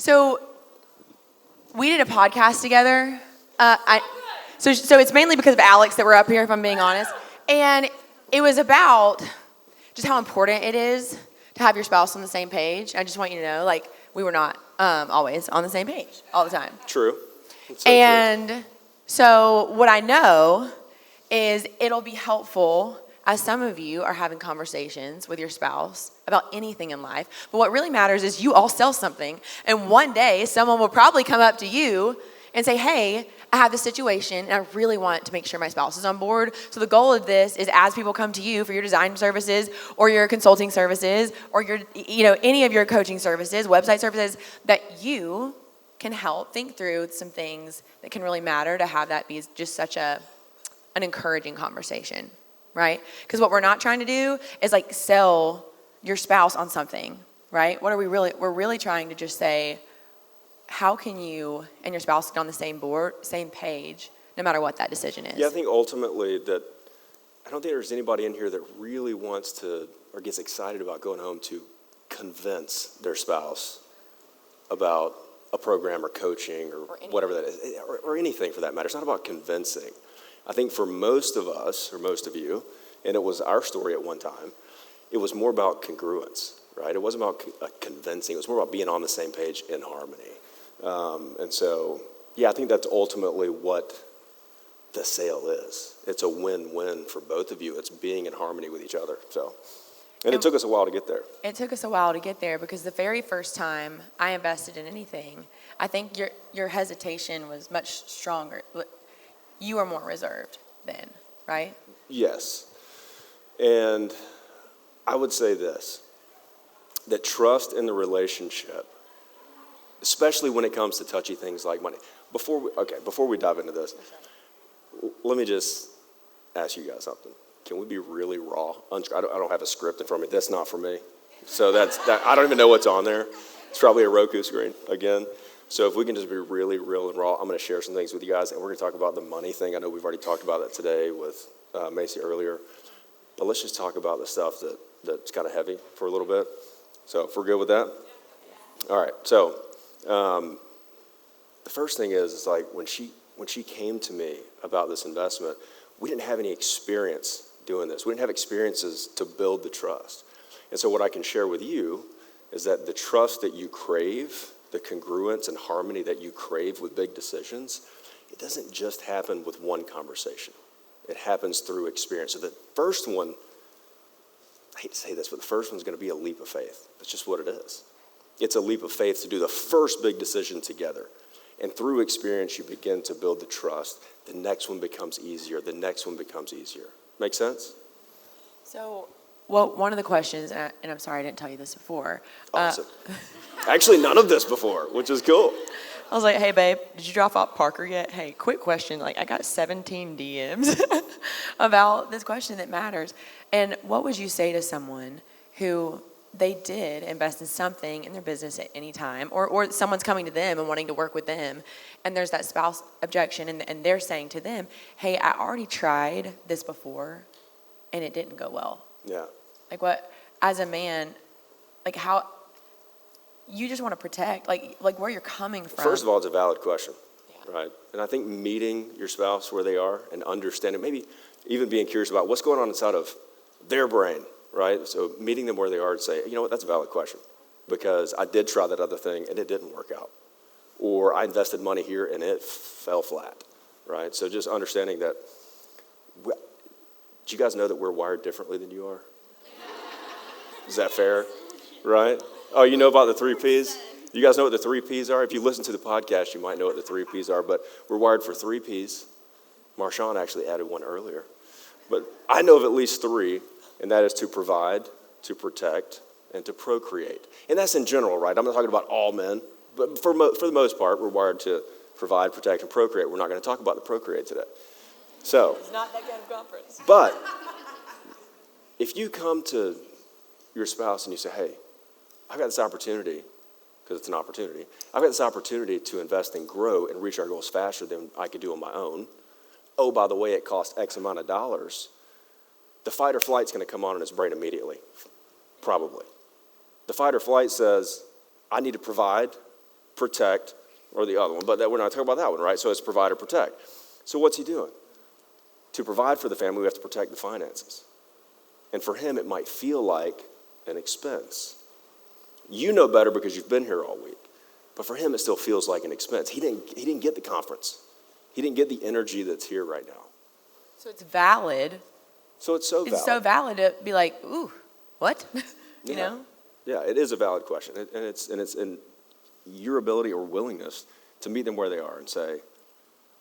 So we did a podcast together. So it's mainly because of Alex that we're up here, if I'm being honest. And it was about just how important it is to have your spouse on the same page. I just want you to know, like, we were not always on the same page all the time. True. So what I know is it'll be helpful as some of you are having conversations with your spouse about anything in life. But what really matters is you all sell something. And one day, someone will probably come up to you and say, hey, I have this situation, and I really want to make sure my spouse is on board. So the goal of this is as people come to you for your design services or your consulting services or your, any of your coaching services, website services, that you can help think through some things that can really matter to have that be just such an encouraging conversation, right? Because what we're not trying to do is like sell your spouse on something, right? We're really trying to just say, how can you and your spouse get on the same page, no matter what that decision is? Yeah, I think ultimately that I don't think there's anybody in here that really wants to or gets excited about going home to convince their spouse about a program or coaching or whatever that is, or anything for that matter. It's not about convincing. I think for most of us, or most of you, and it was our story at one time, it was more about congruence, right? It wasn't about convincing. It was more about being on the same page in harmony. And so, yeah, I think that's ultimately what the sale is. It's a win-win for both of you. It's being in harmony with each other. So, and it took us a while to get there. It took us a while to get there because the very first time I invested in anything, I think your hesitation was much stronger. You were more reserved then, right? Yes. And I would say this, that trust in the relationship, especially when it comes to touchy things like money. Before we dive into this, let me just ask you guys something. Can we be really raw? I don't have a script in front of me. That's not for me. So I don't even know what's on there. It's probably a Roku screen again. So if we can just be really real and raw, I'm going to share some things with you guys, and we're going to talk about the money thing. I know we've already talked about that today with Macy earlier. But let's just talk about the stuff that's kind of heavy for a little bit. So if we're good with that? All right. So the first thing is like when she came to me about this investment, we didn't have any experience doing this. We didn't have experiences to build the trust. And so what I can share with you is that the trust that you crave, the congruence and harmony that you crave with big decisions, it doesn't just happen with one conversation. It happens through experience. So the first one, I hate to say this, but the first one's going to be a leap of faith. That's just what it is. It's a leap of faith to do the first big decision together. And through experience, you begin to build the trust. The next one becomes easier. The next one becomes easier. Make sense? So, well, one of the questions, and I'm sorry I didn't tell you this before. Awesome. Actually, none of this before, which is cool. I was like, hey, babe, did you drop off Parker yet? Hey, quick question. Like, I got 17 DMs about this question that matters. And what would you say to someone who they did invest in something in their business at any time, or someone's coming to them and wanting to work with them, and there's that spouse objection, and they're saying to them, hey, I already tried this before, and it didn't go well. Yeah. Like what, as a man, like how, you just want to protect, like where you're coming from. First of all, it's a valid question, right? And I think meeting your spouse where they are and understanding, maybe even being curious about what's going on inside of their brain, right? So meeting them where they are and say, you know what, that's a valid question because I did try that other thing and it didn't work out. Or I invested money here and it fell flat, right? So just understanding that, do you guys know that we're wired differently than you are? Is that fair, right? Oh, you know about the 3 Ps? You guys know what the 3 Ps are? If you listen to the podcast, you might know what the 3 Ps are, but we're wired for 3 Ps. Marshawn actually added one earlier. But I know of at least 3, and that is to provide, to protect, and to procreate. And that's in general, right? I'm not talking about all men, but for the most part, we're wired to provide, protect, and procreate. We're not going to talk about the procreate today. So, it's not that kind of conference. But if you come to your spouse and you say, hey, I've got this opportunity, because it's an opportunity, I've got this opportunity to invest and grow and reach our goals faster than I could do on my own. Oh, by the way, it costs X amount of dollars. The fight or flight's going to come on in his brain immediately, probably. The fight or flight says, I need to provide, protect, or the other one, but we're not talking about that one, right? So it's provide or protect. So what's he doing? To provide for the family, we have to protect the finances. And for him, it might feel like an expense. You know better because you've been here all week. But for him, it still feels like an expense. He didn't get the conference. He didn't get the energy that's here right now. So it's valid. So it's so valid. It's so valid to be like, ooh, what? you know? Yeah, it is a valid question. And it's in your ability or willingness to meet them where they are and say,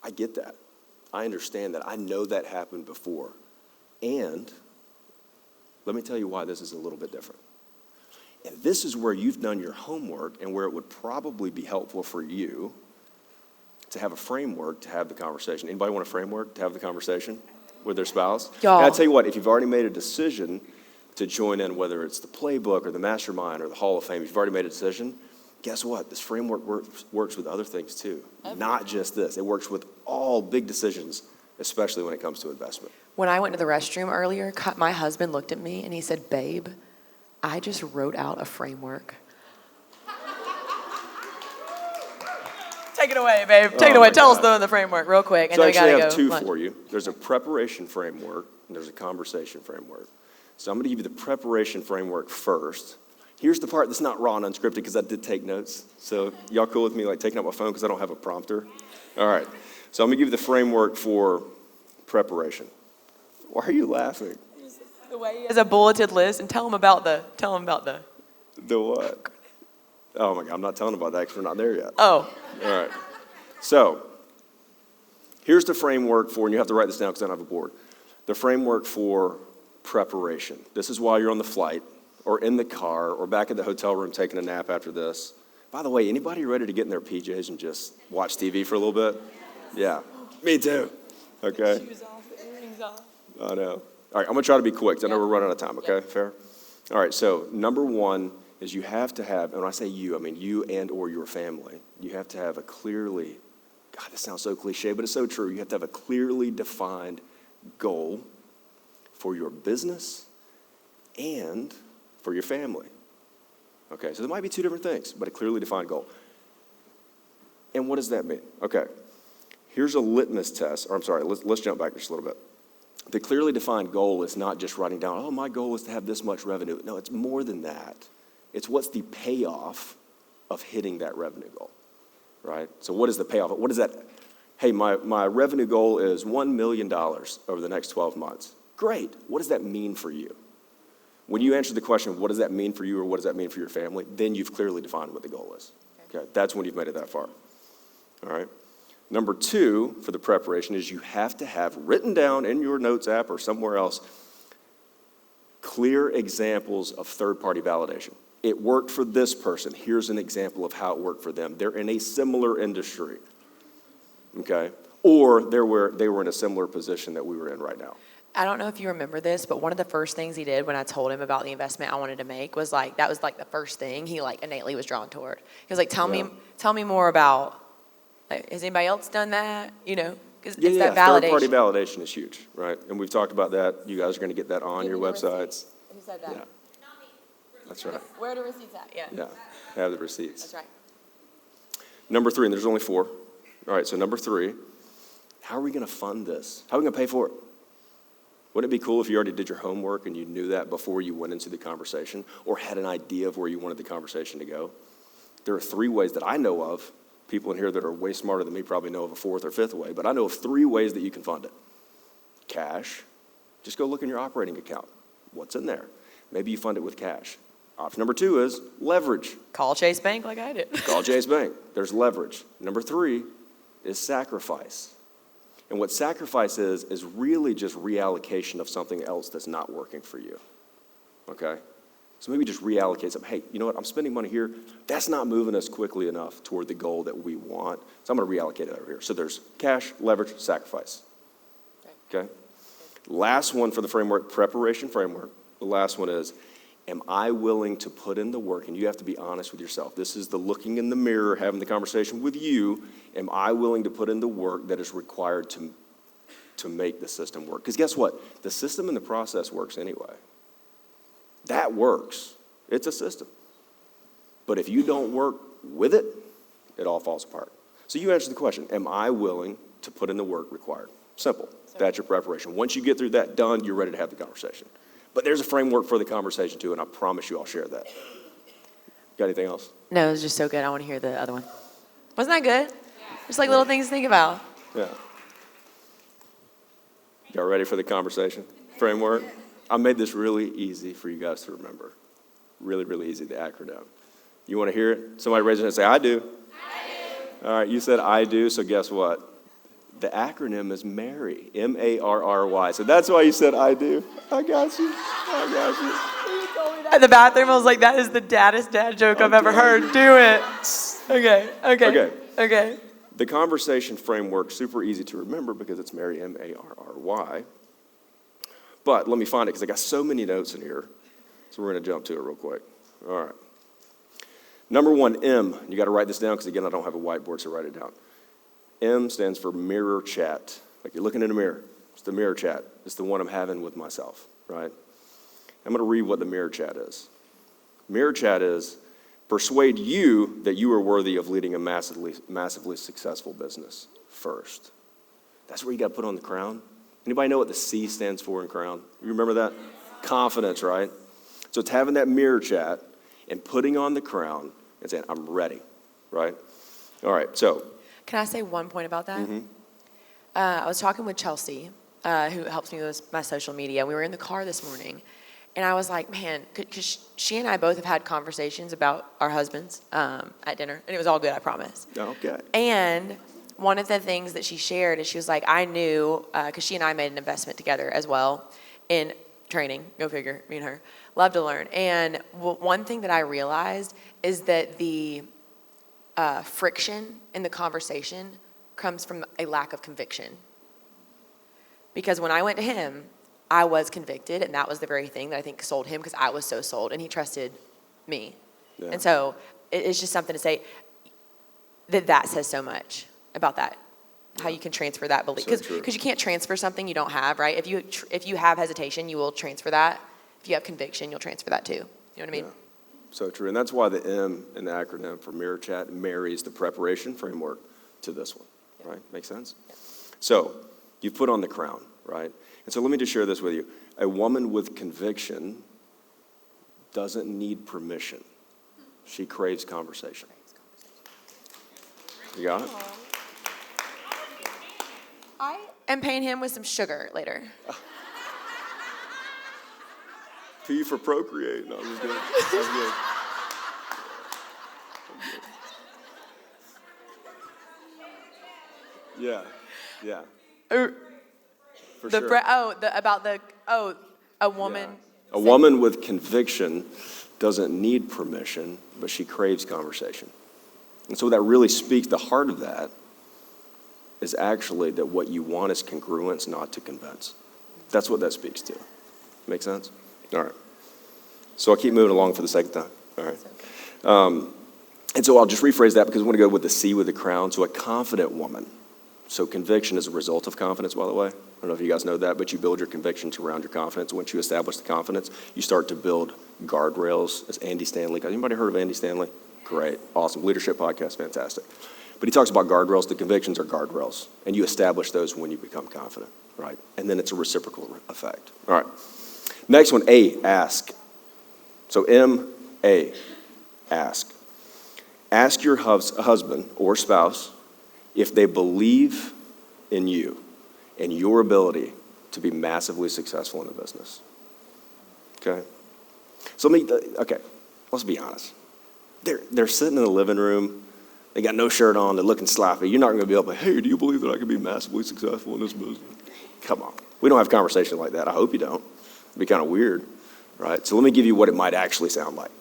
I get that. I understand that. I know that happened before. And let me tell you why this is a little bit different. And this is where you've done your homework and where it would probably be helpful for you to have a framework to have the conversation. Anybody want a framework to have the conversation with their spouse? Y'all. And I tell you what, if you've already made a decision to join in, whether it's the playbook or the mastermind or the Hall of Fame, if you've already made a decision, guess what? This framework works with other things too. Not just this. It works with all big decisions, especially when it comes to investment. When I went to the restroom earlier, my husband looked at me and he said, babe, I just wrote out a framework. Take it away, babe. Take it away. Tell us the framework real quick. And So I then we actually gotta have go two lunch. for you. There's a preparation framework and there's a conversation framework. So I'm going to give you the preparation framework first. Here's the part that's not raw and unscripted because I did take notes. So y'all cool with me like taking out my phone because I don't have a prompter? All right. So I'm going to give you the framework for preparation. Why are you laughing? The way he has a bulleted list, and tell him about the. The what? Oh my God, I'm not telling about that because we're not there yet. Oh. All right. So here's the framework for, and you have to write this down because I don't have a board. The framework for preparation. This is while you're on the flight or in the car or back at the hotel room taking a nap after this. By the way, anybody ready to get in their PJs and just watch TV for a little bit? Yeah, me too. Okay. Shoes off, earrings off. I know. All right, I'm going to try to be quick 'cause I know we're running out of time, okay? Fair? All right, so number one is you have to have, and when I say you, I mean you and or your family. You have to have a clearly, God, this sounds so cliche, but it's so true. You have to have a clearly defined goal for your business and for your family. Okay, so there might be two different things, but a clearly defined goal. And what does that mean? Okay, here's a litmus test, or I'm sorry, let's jump back just a little bit. The clearly defined goal is not just writing down, oh, my goal is to have this much revenue. No, it's more than that. It's what's the payoff of hitting that revenue goal, right? So what is the payoff? What is that? Hey, my revenue goal is $1 million over the next 12 months. Great. What does that mean for you? When you answer the question, what does that mean for you or what does that mean for your family, then you've clearly defined what the goal is. Okay, that's when you've made it that far. All right. Number two for the preparation is you have to have written down in your notes app or somewhere else clear examples of third-party validation. It worked for this person. Here's an example of how it worked for them. They're in a similar industry, okay? Or they were in a similar position that we were in right now. I don't know if you remember this, but one of the first things he did when I told him about the investment I wanted to make was like, that was like the first thing he like innately was drawn toward. He was like, tell me more about, like, has anybody else done that? You know, because it's that validation. Third-party validation is huge, right? And we've talked about that. You guys are going to get that on your websites. Who said that? Yeah. That's right. Where are the receipts at? Yeah, have the receipts. That's right. Number three, and there's only four. All right, so number three, how are we going to fund this? How are we going to pay for it? Wouldn't it be cool if you already did your homework and you knew that before you went into the conversation or had an idea of where you wanted the conversation to go? There are three ways that I know of. People in here that are way smarter than me probably know of a fourth or fifth way, but I know of three ways that you can fund it. Cash. Just go look in your operating account. What's in there? Maybe you fund it with cash. Option number two is leverage. Call Chase Bank like I did. Call Chase Bank. There's leverage. Number three is sacrifice. And what sacrifice is really just reallocation of something else that's not working for you. Okay? So maybe just reallocate something. Hey, you know what? I'm spending money here. That's not moving us quickly enough toward the goal that we want. So I'm going to reallocate it over here. So there's cash, leverage, sacrifice. Okay? Last one for the framework, preparation framework. The last one is, am I willing to put in the work? And you have to be honest with yourself. This is the looking in the mirror, having the conversation with you. Am I willing to put in the work that is required to make the system work? Because guess what? The system and the process works anyway. That works. It's a system. But if you don't work with it, it all falls apart. So you answer the question, am I willing to put in the work required? Simple. That's your preparation. Once you get through that, done, you're ready to have the conversation. But there's a framework for the conversation too, and I promise you I'll share that. Got anything else? No, it was just so good. I want to hear the other one. Wasn't that good? Yeah. Just like little things to think about. Yeah. Y'all ready for the conversation framework? I made this really easy for you guys to remember. Really, really easy, the acronym. You want to hear it? Somebody raise their hand and say, I do. I do. All right, you said I do, so guess what? The acronym is MARRY, M-A-R-R-Y. So that's why you said I do. I got you. I got you. You told me that in the bathroom. I was like, that is the daddest dad joke I've ever heard. Do it. Okay. The conversation framework, super easy to remember because it's MARRY, M-A-R-R-Y. But let me find it because I got so many notes in here. So we're going to jump to it real quick. All right. Number 1, M. You got to write this down because, again, I don't have a whiteboard, so write it down. M stands for mirror chat. Like you're looking in a mirror. It's the mirror chat. It's the one I'm having with myself, right? I'm going to read what the mirror chat is. Mirror chat is persuade you that you are worthy of leading a massively successful business first. That's where you got to put on the crown. Anybody know what the C stands for in crown? You remember that? Confidence, right? So it's having that mirror chat and putting on the crown and saying, I'm ready, right? All right, so. Can I say one point about that? Mm-hmm. I was talking with Chelsea, who helps me with my social media. We were in the car this morning, and I was like, man, because she and I both have had conversations about our husbands at dinner, and it was all good, I promise. Okay. And one of the things that she shared is she was like, I knew, because she and I made an investment together as well in training, go figure, me and her, love to learn. And one thing that I realized is that the friction in the conversation comes from a lack of conviction. Because when I went to him, I was convicted, and that was the very thing that I think sold him, because I was so sold, and he trusted me. Yeah. And so it's just something to say that says so much about that, how you can transfer that belief. Because you can't transfer something you don't have, right? If you have hesitation, you will transfer that. If you have conviction, you'll transfer that too. You know what I mean? Yeah. So true. And that's why the M in the acronym for Mirror Chat marries the preparation framework to this one, right? Make sense? Yeah. So you put on the crown, right? And so let me just share this with you. A woman with conviction doesn't need permission. She craves conversation. You got it? I am paying him with some sugar later. P for procreate. No, I'm just kidding. I'm good. Yeah. For sure. A woman. Yeah. A woman with conviction doesn't need permission, but she craves conversation. And so that really speaks, the heart of that is actually that what you want is congruence, not to convince. That's what that speaks to. Make sense? All right. So I'll keep moving along for the second time. All right. And so I'll just rephrase that because I want to go with the C with the crown. So a confident woman. So conviction is a result of confidence, by the way. I don't know if you guys know that, but you build your convictions around your confidence. Once you establish the confidence, you start to build guardrails, as Andy Stanley. Anybody heard of Andy Stanley? Great. Awesome. Leadership podcast. Fantastic. But he talks about guardrails. The convictions are guardrails. And you establish those when you become confident, right? And then it's a reciprocal effect. All right. Next one, A, ask. So M, A, ask. Ask your husband or spouse if they believe in you and your ability to be massively successful in the business. Okay? So let's be honest. They're sitting in the living room. They got no shirt on. They're looking sloppy. You're not going to be able to, hey, do you believe that I can be massively successful in this business? Come on. We don't have conversations like that. I hope you don't. It'd be kind of weird, right? So let me give you what it might actually sound like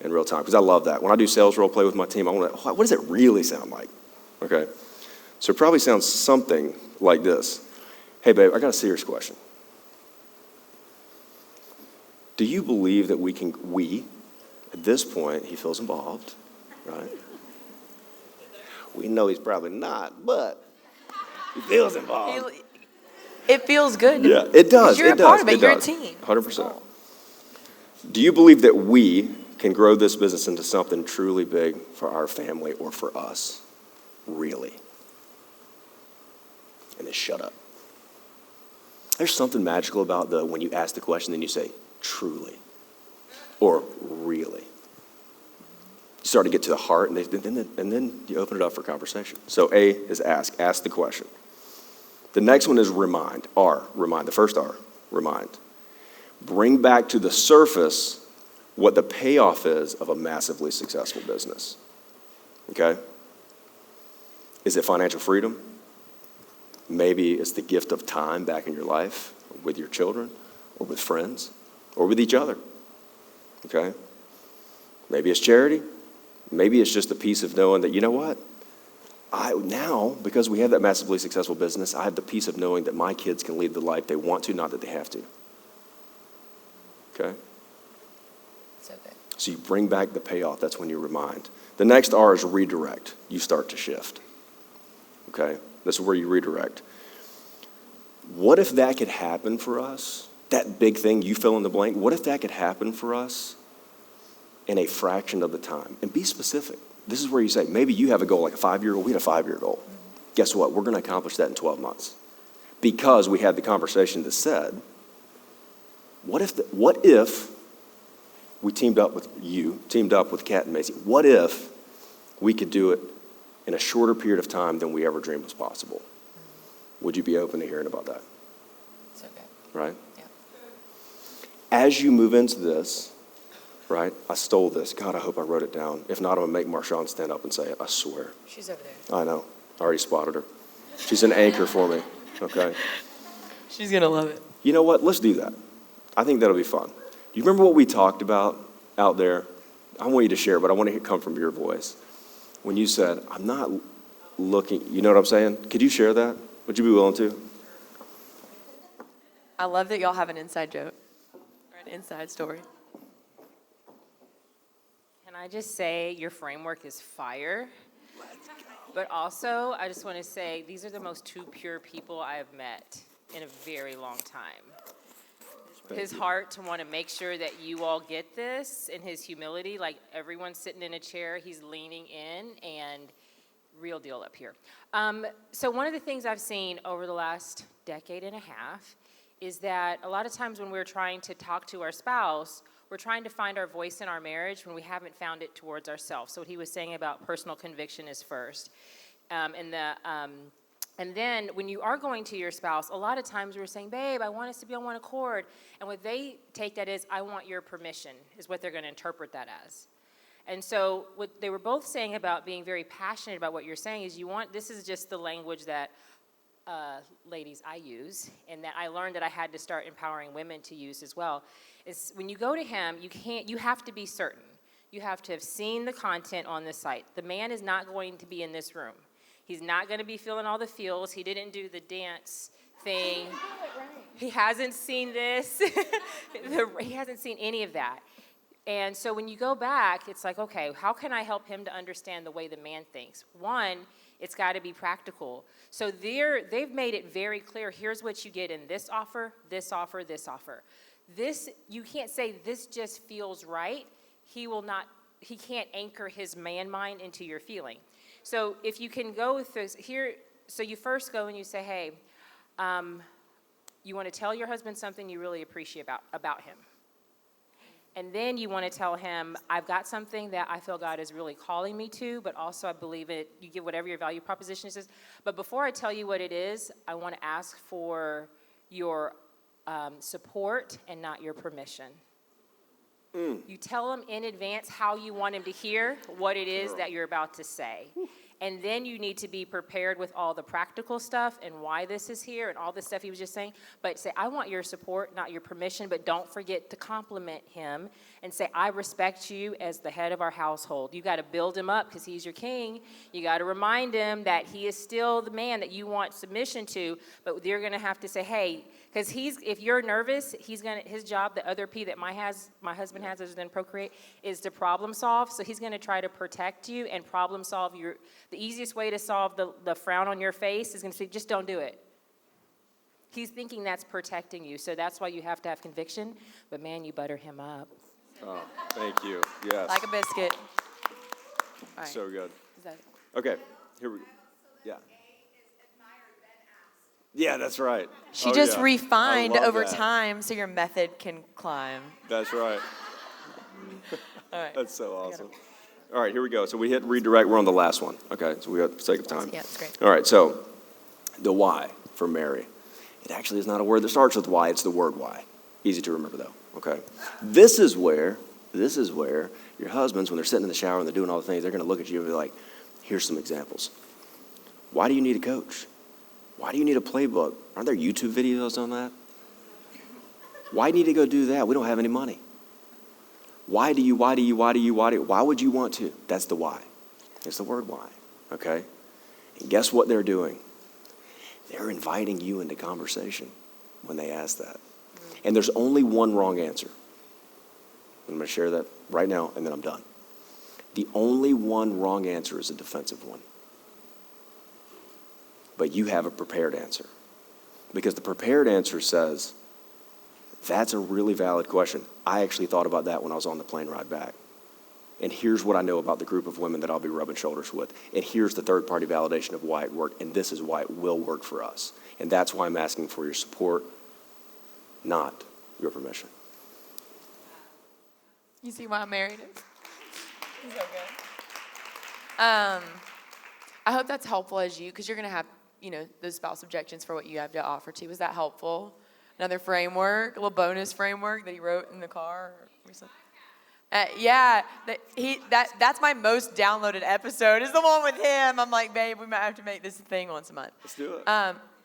in real time, because I love that. When I do sales role play with my team, I want to, what does it really sound like? Okay? So it probably sounds something like this. Hey, babe, I got a serious question. Do you believe that at this point, he feels involved, right? We know he's probably not, but he feels involved. It feels good. Yeah, it does. You're a part of it. You're a team. 100%. Do you believe that we can grow this business into something truly big for our family or for us? really. And then shut up. There's something magical about when you ask the question, then you say, truly, or really. You start to get to the heart, and then you open it up for conversation. So A is ask. Ask the question. The next one is remind. R, remind. The first R, remind. Bring back to the surface what the payoff is of a massively successful business. Okay? Is it financial freedom? Maybe it's the gift of time back in your life with your children or with friends or with each other. Okay? Maybe it's charity. Maybe it's just a piece of knowing that, you know what? Now, because we have that massively successful business, I have the peace of knowing that my kids can lead the life they want to, not that they have to. Okay? So good. So you bring back the payoff. That's when you remind. The next R is redirect. You start to shift. Okay? This is where you redirect. What if that could happen for us? That big thing, you fill in the blank. What if that could happen for us in a fraction of the time? And be specific. This is where you say, maybe you have a goal, like a 5-year goal. We had a 5-year goal. Guess what? We're going to accomplish that in 12 months. Because we had the conversation that said, what if we teamed up with Kat and Macy? What if we could do it in a shorter period of time than we ever dreamed was possible? Would you be open to hearing about that? So good. Right? Yeah. As you move into this, right? I stole this. God, I hope I wrote it down. If not, I'm going to make Marshawn stand up and say it. I swear. She's over there. I know. I already spotted her. She's an anchor for me. Okay? She's going to love it. You know what? Let's do that. I think that'll be fun. You remember what we talked about out there? I want you to share, but I want to come from your voice. When you said, I'm not looking, you know what I'm saying? Could you share that? Would you be willing to? I love that y'all have an inside joke or an inside story. Can I just say your framework is fire? But also, I just want to say these are the most two pure people I have met in a very long time. His heart to want to make sure that you all get this, and his humility, like everyone's sitting in a chair, he's leaning in, and real deal up here. So one of the things I've seen over the last decade and a half is that a lot of times when we're trying to talk to our spouse, we're trying to find our voice in our marriage when we haven't found it towards ourselves. So what he was saying about personal conviction is first. And then when you are going to your spouse, a lot of times we're saying, babe, I want us to be on one accord. And what they take that is, I want your permission, is what they're going to interpret that as. And so what they were both saying about being very passionate about what you're saying is this is just the language that ladies I use, and that I learned that I had to start empowering women to use as well, is when you go to him, you have to be certain. You have to have seen the content on the site. The man is not going to be in this room. He's not going to be feeling all the feels. He didn't do the dance thing. He hasn't seen this. He hasn't seen any of that. And so when you go back, it's like, okay, how can I help him to understand the way the man thinks? One, it's got to be practical. So they've made it very clear, here's what you get in this offer, this offer, this offer. This, you can't say this just feels right. He can't anchor his man mind into your feeling. So if you can go with this here, so you first go and you say, hey, you want to tell your husband something you really appreciate about him. And then you want to tell him, I've got something that I feel God is really calling me to, but also I believe it, you give whatever your value proposition is. But before I tell you what it is, I want to ask for your support and not your permission. You tell him in advance how you want him to hear what it is that you're about to say. And then you need to be prepared with all the practical stuff and why this is here and all the stuff he was just saying. But say, I want your support, not your permission, but don't forget to compliment him and say, I respect you as the head of our household. You got to build him up because he's your king. You got to remind him that he is still the man that you want submission to, but you're going to have to say, hey, because if you're nervous, his job, the other P that my husband has other than procreate, is to problem solve. So he's going to try to protect you and problem solve the easiest way to solve the frown on your face is going to say, just don't do it. He's thinking that's protecting you. So that's why you have to have conviction. But man, you butter him up. Oh, thank you. Yes. Like a biscuit. All right. So good. Is that it? Okay. Here we go. Yeah. Yeah, that's right. She Oh, just yeah. refined I love over that. time so your method can climb. That's right. All right. That's so awesome. All right, here we go. So we hit redirect. We're on the last one. Okay, so we got for sake of time. Yeah, that's great. All right, so the why for Mary. It actually is not a word that starts with why. It's the word why. Easy to remember though. Okay. This is where your husbands, when they're sitting in the shower and they're doing all the things, they're going to look at you and be like, "Here's some examples. Why do you need a coach? Why do you need a playbook? Aren't there YouTube videos on that? Why do you need to go do that? We don't have any money. Why would you want to?" That's the why. It's the word why, okay? And guess what they're doing? They're inviting you into conversation when they ask that. And there's only one wrong answer. I'm going to share that right now, and then I'm done. The only one wrong answer is a defensive one. But you have a prepared answer. Because the prepared answer says, that's a really valid question. I actually thought about that when I was on the plane ride back. And here's what I know about the group of women that I'll be rubbing shoulders with. And here's the third-party validation of why it worked. And this is why it will work for us. And that's why I'm asking for your support, not your permission. You see why I married him? He's so good. I hope that's helpful as you, because you're going to have, those spouse objections for what you have to offer too. Was that helpful? Another framework, a little bonus framework that he wrote in the car or something. That's my most downloaded episode is the one with him. I'm like, babe, we might have to make this a thing once a month. Let's do it.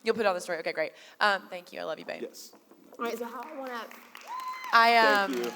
You'll put it on the story. Okay, great. Thank you. I love you, babe. Yes. All right, so how I want to... Thank you.